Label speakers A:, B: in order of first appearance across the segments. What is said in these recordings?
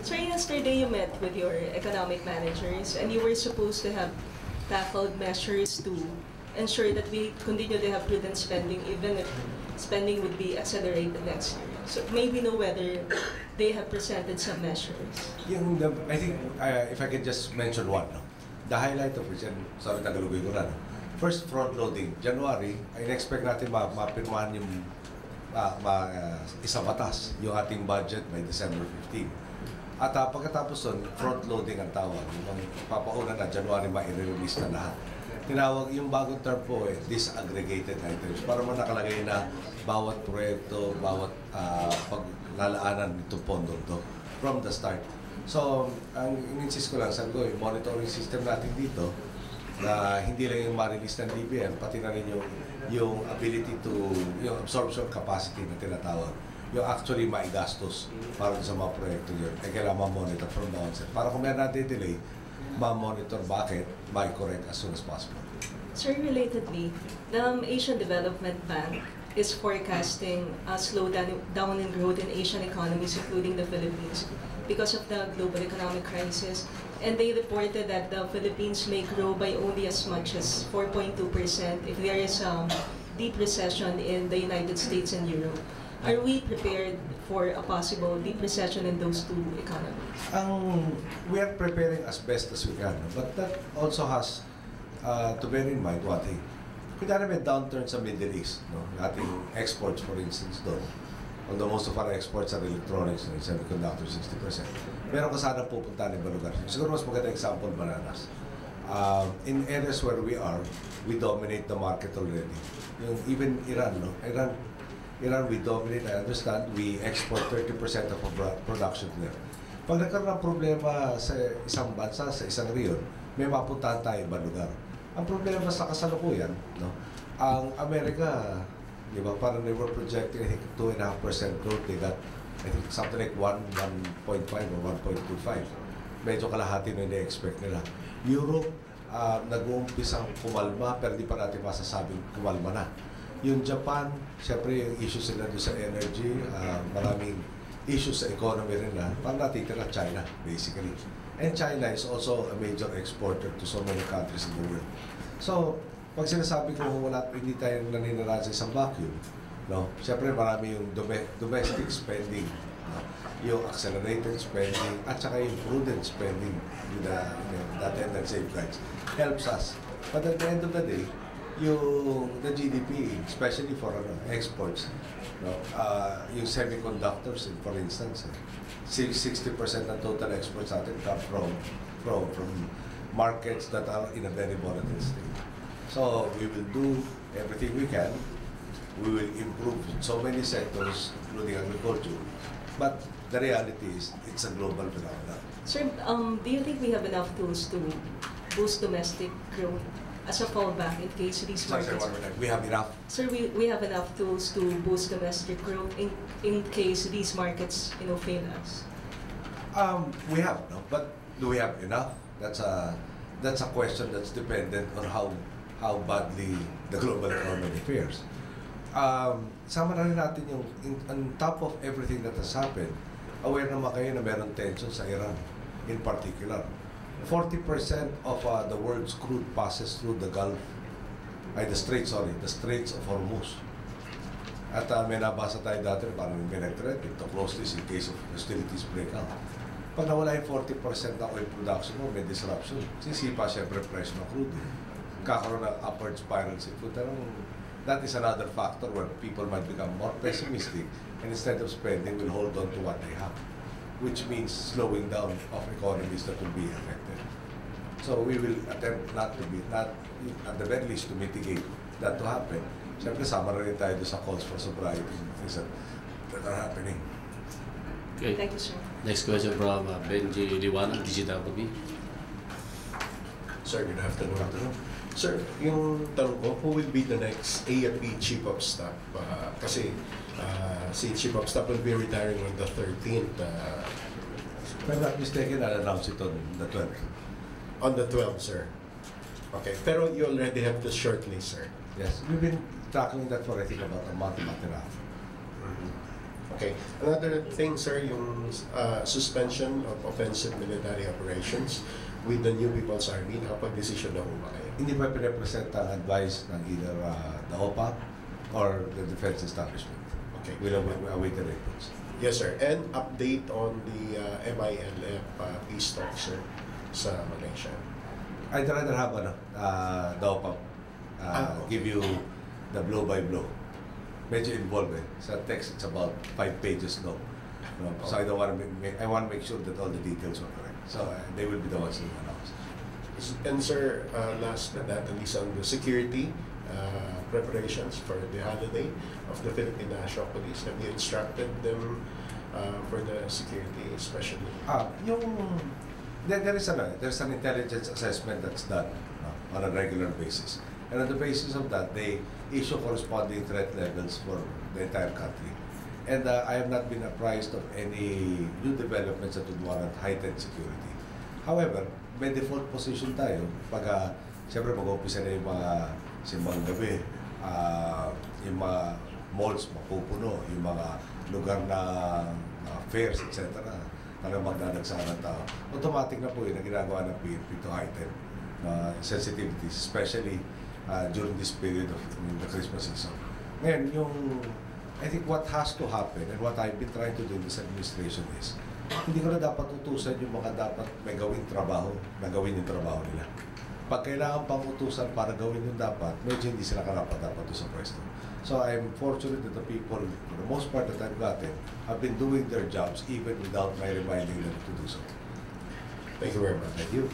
A: So yesterday you met with your economic managers and you were supposed to have tackled measures to ensure that we continue to have prudent spending even if spending would be accelerated next year. So maybe know whether they have presented some measures.
B: I think if I can just mention one, no? The highlight of which, and sorry tagalogin ko na, no? First, front-loading. January, in-expect natin mapirmahan yung isang batas, yung ating budget by December 15. At pagkatapos nun, front-loading ang tawag. Yung papauna na, January, ma-release na lahat. Tinawag yung bagong term po, disaggregated items. Para mo nakalagay na bawat proyekto, bawat paglalaanan nitong pondo to from the start. So, ang in-insist ko lang, sabi ko, yung monitoring system natin dito, na hindi lang yung ma-release ng DBM, pati na rin yung ability to, yung absorption capacity na tinatawag, yung actually maigastos para sa mga proyekto yun. Kailangan ma-monitor from the onset. Para kung meron natin delay, ma-monitor bakit, ma-correct as soon as possible.
A: Sir, relatedly, the Asian Development Bank is forecasting a slowdown in growth in Asian economies, including the Philippines, because of the global economic crisis. And they reported that the Philippines may grow by only as much as 4.2% if there is a deep recession in the United States and Europe. Are we prepared for a possible deep recession in those two economies?
B: We are preparing as best as we can, but that also has to bear in mind one thing. Kunyari may downturn sa Middle East, no? Ating exports, for instance, doon. Although most of our exports are electronics and semiconductors, 60%. Meron ka sana pupunta ng ibang lugar. Siguro mas maganda example, bananas. In areas where we are, we dominate the market already. Even Iran, no? Iran, we dominate. I understand, we export 30% of our production there. Pag nagkaroon ng problema sa isang bansa, sa isang region, may mapuntahan tayo ibang lugar. Ang problema sa kasalukuyan, no? Ang Amerika, di ba, parang they were projecting, I think, 2.5% growth. They got, I think, something like 1.5 or 1.25. Medyo kalahati na ini-expect nila. Europe, nag-uumpisang kumalma, pero di pa natin masasabing kumalma na. Yung Japan, siyempre yung issues sila doon sa energy, maraming issues sa economy rin na, parang natitira China, basically. And China is also a major exporter to so many countries in the world. So, pag sinasabi ko hindi tayo naninirahan sa isang vacuum, no? Siyempre marami yung domestic spending, no? Yung accelerated spending, at saka yung prudent spending with that and safeguards helps us. But at the end of the day, the GDP, especially for exports, no? Yung semiconductors, for instance, 60% ng total exports natin come from markets that are in a very volatile state. So we will do everything we can. We will improve so many sectors, including agriculture. But the reality is, it's a global phenomenon.
A: Sir, do you think we have enough tools to boost domestic growth as a fallback in case these markets...
B: We have enough?
A: Sir, we have enough tools to boost domestic growth in case these markets, fail us?
B: We have, no? But do we have enough? That's a question that's dependent on how badly the global economy fares. Sama na rin natin yung, on top of everything that has happened, aware naman kayo na meron tension sa Iran in particular. 40% of the world's crude passes through the the Straits of Hormuz. At may nabasa tayo dati, parang may nag-threaten to close this in case of hostilities break out. Pag nawala yung 40% ng oil production mo, may disruption. Sisipa siyempre presyo ng crude. Kakaroon ng upward spiral sa food. That is another factor where people might become more pessimistic and instead of spending, will hold on to what they have, which means slowing down of economies that will be affected. So we will attempt at the very least to mitigate that to happen. Siyempre, sama rin tayo sa calls for sobriety things that are happening.
A: Okay. Thank you, sir.
C: Next question from Benji Liwanag, DGWB.
D: Sir, good afternoon. Sir, yung tanong ko, who will be the next A&P Chief of Staff? Kasi si Chief of Staff will be retiring on the 13th.
B: If I'm not mistaken, I'll announce it on the 12th.
D: On the 12th, sir. Okay, pero you already have the shortlist, sir.
B: Yes, we've been tackling that for I think about a month and a half.
D: Okay. Another thing, sir, yung suspension of offensive military operations with the New People's Army, nakapag-desisyon na ho ba kayo?
B: Hindi ba pinapresent ang advice ng either the OPA or the defense establishment?
D: Okay.
B: We'll await the reports.
D: Yes, sir. And update on the MILF peace talks, sir, sa Malaysia.
B: I'd rather have the OPA
D: Okay.
B: give you the blow by blow. Medyo involved eh. Sa text, it's about 5 pages long. No? So I don't want to I want to make sure that all the details are correct. So they will be the ones who announce.
D: And sir, last but not least, on the security preparations for the holiday of the Philippine National Police, have you instructed them for the security, especially?
B: There's an intelligence assessment that's done on a regular basis. And on the basis of that, they issue corresponding threat levels for the entire country. And I have not been apprised of any new developments that would warrant heightened security. However, may default position tayo pag siyempre mag-umpisa na yung mga simbang gabi, yung mga malls mapupuno, yung mga lugar na fairs, etc. Talagang magdadagsahan ng tao. Automatic na po yun ang ginagawa ng PNP to heighten sensitivities, especially during this period of the Christmas season. Ngayon, I think what has to happen and what I've been trying to do in this administration is, hindi ko na dapat utusan yung mga dapat may gawing trabaho na gawin yung trabaho nila. Pag kailangan pang utusan para gawin yung dapat, medyo hindi sila karapat-dapat sa pwesto. So I'm fortunate that the people, for the most part that I've gotten, have been doing their jobs even without my reminding them to do so.
D: Thank you very much.
B: Thank you.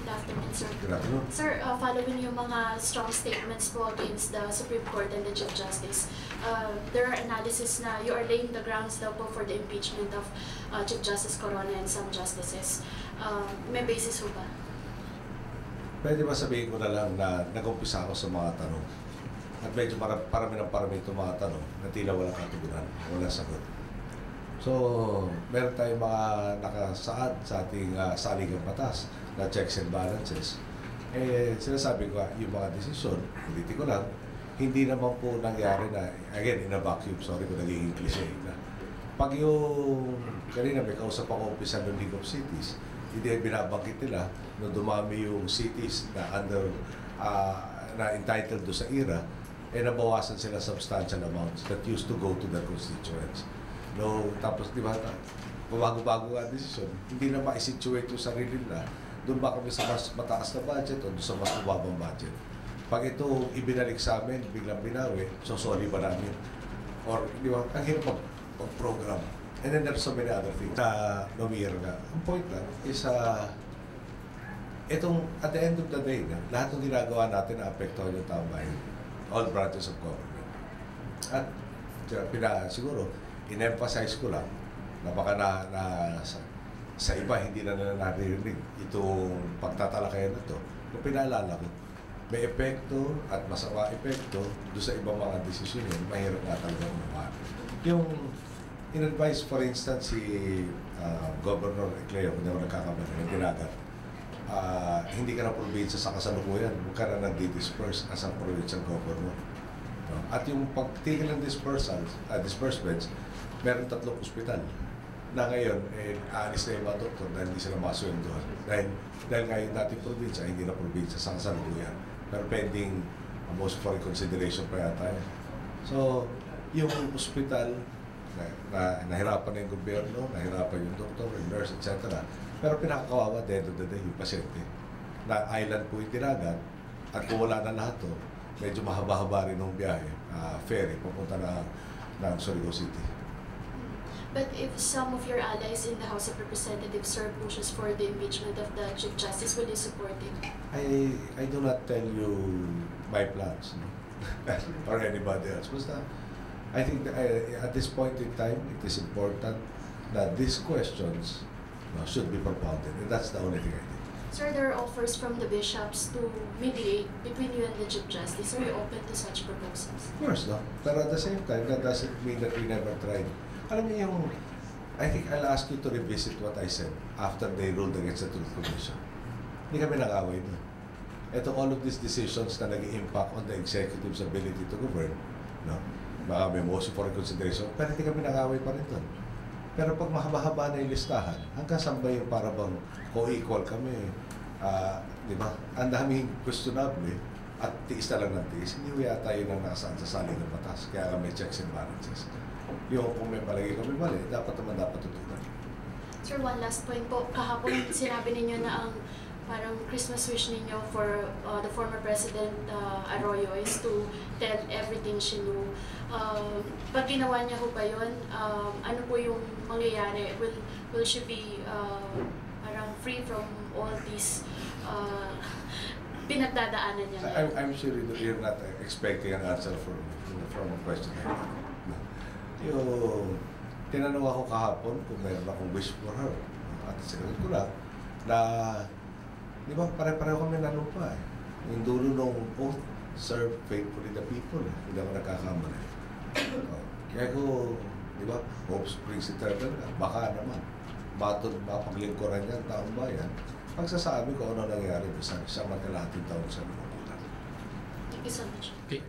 E: Good afternoon, sir.
B: Good afternoon.
E: Sir, following yung mga strong statements po against the Supreme Court and the Chief Justice, there are analysis na you are laying the grounds daw po for the impeachment of Chief Justice Corona and some justices. May basis po ba?
B: Pwede ba sabihin ko na lang na nag-umpisa ako sa mga tanong at medyo parami itong mga tanong na tila walang katugunan, walang sagot. So, meron tayong mga nakasaad sa ating saligang batas na checks and balances. Sinasabi ko, yung mga desisyon, politiko lang, hindi naman po nangyari na, again, in a vacuum, sorry kung nagiging cliche na. Pag yung, kanina may kausap ako umpisa ng League of Cities, hindi binabangkit nila na dumami yung cities na na entitled do sa IRA, nabawasan sila substantial amounts that used to go to their constituents. No, tapos di ba, bago-bago nga desisyon, hindi na ma-situate yung sarili nila, doon ba kami sa mas mataas na budget o doon sa mas mababang budget. Pag ito ibinalik sa amin, biglang binawi, sosoli ba namin? Or, di ba, ang hirap mag-program. And then there's so many other things na lumiyar nga. Ang point lang is, itong, at the end of the day, lahat ng ginagawa natin na apektuhan yung tao bayan, all branches of government. At siguro, in-emphasize ko lang na baka sa iba hindi na naririnig itong pagtatalakayan na ito. Kung pinaalala ko, may epekto at masama epekto doon sa ibang mga desisyon yun, mahirap nga talaga unawahan. Yung in-advise, for instance, si Governor Ecleo, kung ako nagkakamali, ng Dinagat, hindi ka na probinsya sa kasalukuyan, huwag ka na nag-disperse as a provincial governor. No? At yung pagtigil ng disbursements, meron 3 ospital na ngayon, aalis na yung mga doktor dahil hindi sila maswendohan. Dahil nga yung dating probinsya, hindi na probinsya sa kasalukuyan. Pero pending most for consideration pa yata yun. So, yung ospital, nahirapan na yung gobyerno, nahirapan yung doktor, yung nurse, etc. Pero pinakakawawa, at the end of the day, yung pasyente. Na island po yung Dinagat, at kung wala na lahat to, medyo mahaba-haba rin ng biyahe, ferry, papunta ng Surigao City.
E: But if some of your allies in the House of Representatives, sir, pushes for the impeachment of the Chief Justice, will you support it?
B: I do not tell you my plans, no? Or anybody else. Basta, I think that, at this point in time, it is important that these questions should be propounded, and that's the only thing I did.
E: Sir, there are offers from the bishops to mediate between you and the Chief Justice. Are you open to such proposals?
B: Of course, no? But at the same time, that doesn't mean that we never tried. Alam niyo yung, I think I'll ask you to revisit what I said after they ruled against the Truth Commission. Hindi kami nag-away doon. Ito, all of these decisions na nag-impact on the executive's ability to govern, no? baka may motion for reconsideration, pero hindi kami nag-away pa rin doon. Pero pag mahaba-haba na yung listahan, hanggang saan ba yung para bang co-equal kami, di ba? Ang daming questionable at tiis na lang ng tiis. Hindi ko yata yun ang nakasaan sa saling ng batas. Kaya kami checks and balances. Yung kung may palagi kami mali, dapat tutunan.
E: Sir, one last point po. Kahapon sinabi ninyo na ang parang Christmas wish ninyo for the former President Arroyo is to tell everything she knew. Pag ginawa niya ho ba yun, ano po yung mangyayari? Will she be parang free from all these pinagdadaanan niya?
B: I'm sure you're not expecting an answer from a question like that. No. Yung tinanong ako kahapon kung mayroon akong wish for her. At sinagot ko lang na, di ba, pare-pareho kami nalupa eh. Yung dulo nung oath, serve faithfully the people eh. Hindi ako nagkakamali. Kaya ko, di ba, hope springs eternal. Baka naman, mapaglingkuran niya ang taong bayan. Pagsasabi ko ano nangyari sa isang magkalahating taon sa mga.
E: Thank you so much.
C: Okay.